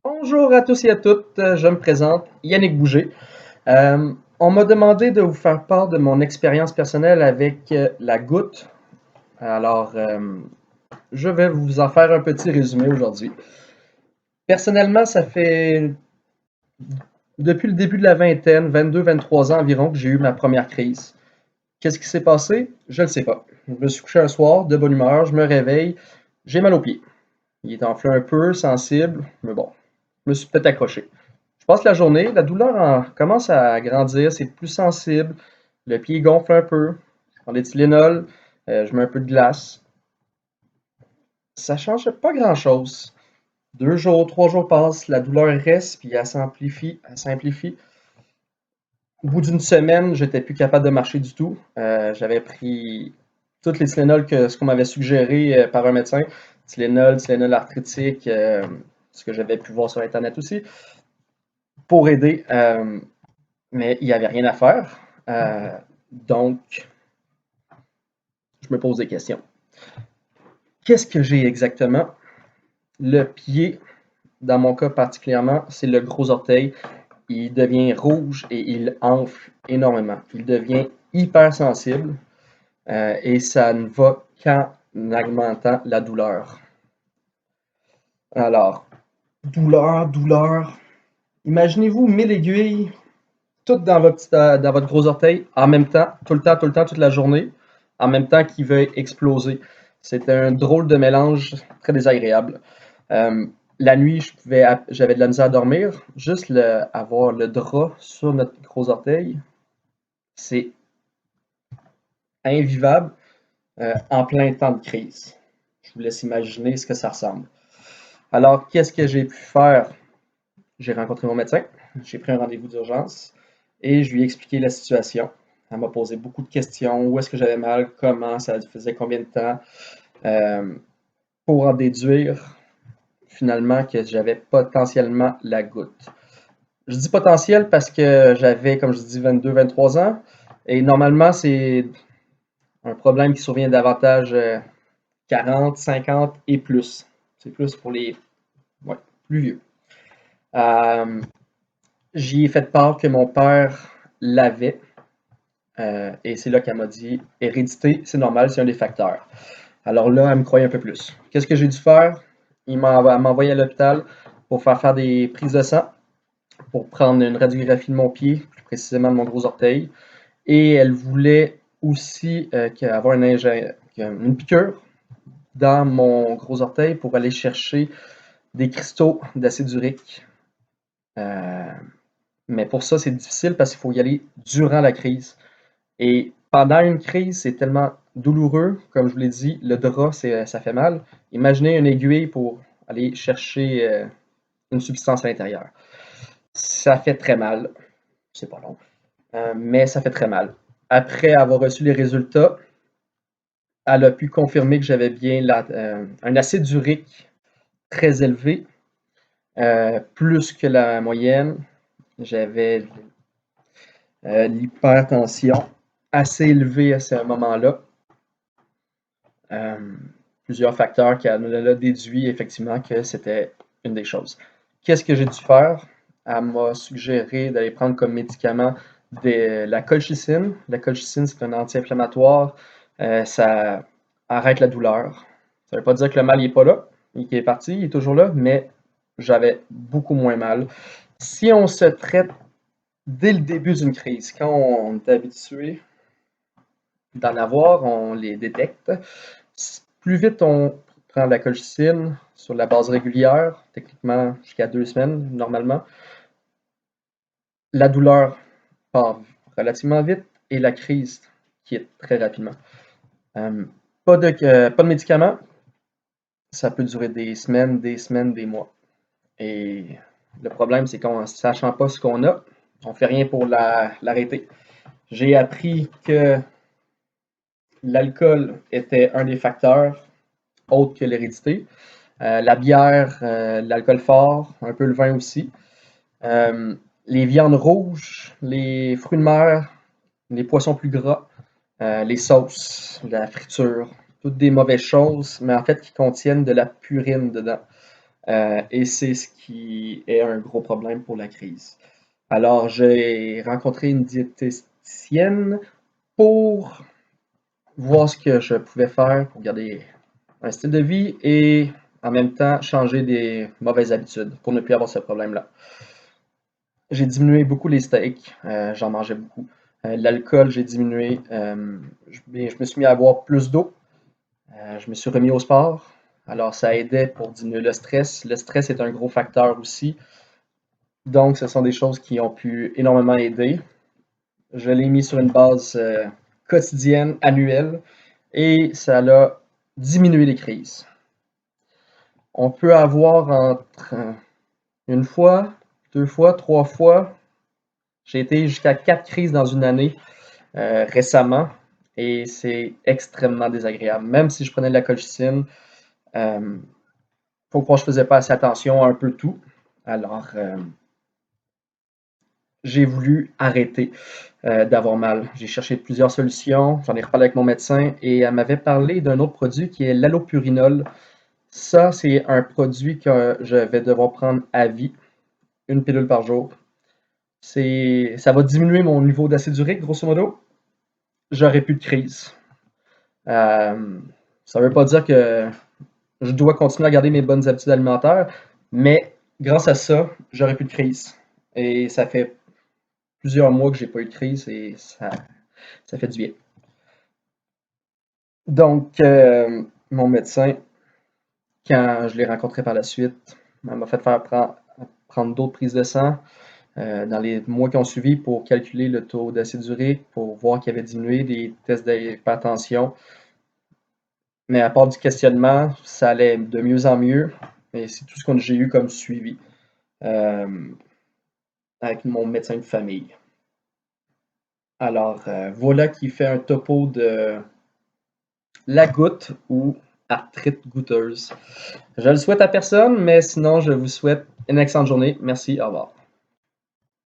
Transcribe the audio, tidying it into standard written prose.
Bonjour à tous et à toutes, je me présente, Yannick Bouger. On m'a demandé de vous faire part de mon expérience personnelle avec la goutte. Alors, je vais vous en faire un petit résumé aujourd'hui. Personnellement, ça fait depuis le début de la vingtaine, 22-23 ans environ, que j'ai eu ma première crise. Qu'est-ce qui s'est passé? Je ne le sais pas. Je me suis couché un soir, de bonne humeur, je me réveille, j'ai mal aux pieds. Il est enflé un peu, sensible, mais bon, je me suis peut-être accroché. Je passe la journée, la douleur commence à grandir, c'est plus sensible, le pied gonfle un peu, je prends des Tylenol, je mets un peu de glace. Ça ne change pas grand-chose. 2 jours, 3 jours passent, la douleur reste, puis elle s'amplifie, elle s'amplifie. Au bout d'une semaine, j'étais plus capable de marcher du tout. J'avais pris toutes les Tylenol ce qu'on m'avait suggéré par un médecin. Tylenol arthritique, ce que j'avais pu voir sur Internet aussi, pour aider. Mais il n'y avait rien à faire. Donc, je me pose des questions. Qu'est-ce que j'ai exactement? Le pied, dans mon cas particulièrement, c'est le gros orteil. Il devient rouge et il enfle énormément. Il devient hyper sensible et ça ne va qu'en augmentant la douleur. Alors, douleur, douleur. Imaginez-vous 1000 aiguilles, toutes dans votre gros orteil, en même temps, tout le temps, tout le temps, toute la journée, en même temps qu'il veut exploser. C'est un drôle de mélange très désagréable. Euh, la nuit, j'avais de la misère à dormir. Juste avoir le drap sur notre gros orteil, c'est invivable en plein temps de crise. Je vous laisse imaginer ce que ça ressemble. Alors, qu'est-ce que j'ai pu faire? J'ai rencontré mon médecin, j'ai pris un rendez-vous d'urgence et je lui ai expliqué la situation. Elle m'a posé beaucoup de questions. Où est-ce que j'avais mal? Comment? Ça faisait combien de temps? Euh, pour en déduire finalement que j'avais potentiellement la goutte. Je dis potentiel parce que j'avais, comme je dis, 22-23 ans. Et normalement, c'est un problème qui survient davantage 40, 50 et plus. C'est plus pour les ouais, plus vieux. Euh, J'y ai fait part que mon père l'avait. Et c'est là qu'elle m'a dit hérédité, c'est normal, c'est un des facteurs. Alors là, elle me croyait un peu plus. Qu'est-ce que j'ai dû faire? Elle m'a envoyé à l'hôpital pour faire des prises de sang, pour prendre une radiographie de mon pied, plus précisément de mon gros orteil. Et elle voulait aussi avoir une piqûre dans mon gros orteil pour aller chercher des cristaux d'acide urique. Euh, mais pour ça, c'est difficile parce qu'il faut y aller durant la crise. Et pendant une crise, c'est tellement douloureux, comme je vous l'ai dit, le drap, ça fait mal. Imaginez une aiguille pour aller chercher une substance à l'intérieur. Ça fait très mal. C'est pas long, mais ça fait très mal. Après avoir reçu les résultats, elle a pu confirmer que j'avais bien un acide urique très élevé, plus que la moyenne. J'avais l'hypertension assez élevée à ce moment-là. Euh, Plusieurs facteurs qui a déduit effectivement que c'était une des choses. Qu'est-ce que j'ai dû faire? Elle m'a suggéré d'aller prendre comme médicament la colchicine. La colchicine, c'est un anti-inflammatoire. Ça arrête la douleur. Ça ne veut pas dire que le mal n'est pas là, il est parti, il est toujours là, mais j'avais beaucoup moins mal. Si on se traite dès le début d'une crise, quand on est habitué d'en avoir, on les détecte, plus vite on prend la colchicine sur la base régulière, techniquement jusqu'à 2 semaines normalement, la douleur part relativement vite et la crise quitte très rapidement. Euh, pas de médicaments, ça peut durer des semaines, des mois. Et le problème, c'est qu'en ne sachant pas ce qu'on a, on ne fait rien pour l'arrêter. J'ai appris que l'alcool était un des facteurs autres que l'hérédité. La bière, l'alcool fort, un peu le vin aussi. Euh, les viandes rouges, les fruits de mer, les poissons plus gras, les sauces, la friture, toutes des mauvaises choses, mais en fait qui contiennent de la purine dedans. et c'est ce qui est un gros problème pour la crise. Alors, j'ai rencontré une diététicienne pour voir ce que je pouvais faire pour garder un style de vie et en même temps changer des mauvaises habitudes pour ne plus avoir ce problème-là. J'ai diminué beaucoup les steaks, j'en mangeais beaucoup. L'alcool, j'ai diminué. Je me suis mis à boire plus d'eau. Je me suis remis au sport. Alors, ça aidait pour diminuer le stress. Le stress est un gros facteur aussi. Donc, ce sont des choses qui ont pu énormément aider. Je l'ai mis sur une base quotidienne, annuelle, et ça a diminué les crises. On peut avoir entre une fois, deux fois, trois fois. J'ai été jusqu'à 4 crises dans une année récemment et c'est extrêmement désagréable. Même si je prenais de la colchicine, faut croire que je faisais pas assez attention à un peu tout. Alors, j'ai voulu arrêter d'avoir mal. J'ai cherché plusieurs solutions, j'en ai reparlé avec mon médecin et elle m'avait parlé d'un autre produit qui est l'allopurinol. Ça, c'est un produit que je vais devoir prendre à vie, une pilule par jour. Ça va diminuer mon niveau d'acide urique, grosso modo. J'aurai plus de crise. Ça ne veut pas dire que je dois continuer à garder mes bonnes habitudes alimentaires, mais grâce à ça, j'aurai plus de crise. Et ça fait plusieurs mois que j'ai pas eu de crise et ça fait du bien. Donc, mon médecin, quand je l'ai rencontré par la suite, elle m'a fait prendre d'autres prises de sang dans les mois qui ont suivi pour calculer le taux d'acide urique, pour voir qu'il avait diminué, des tests d'hypertension. Mais à part du questionnement, ça allait de mieux en mieux. Et c'est tout ce que j'ai eu comme suivi euh, avec mon médecin de famille. Alors, voilà qui fait un topo de la goutte ou arthrite goutteuse. Je le souhaite à personne, mais sinon, je vous souhaite une excellente journée. Merci, au revoir.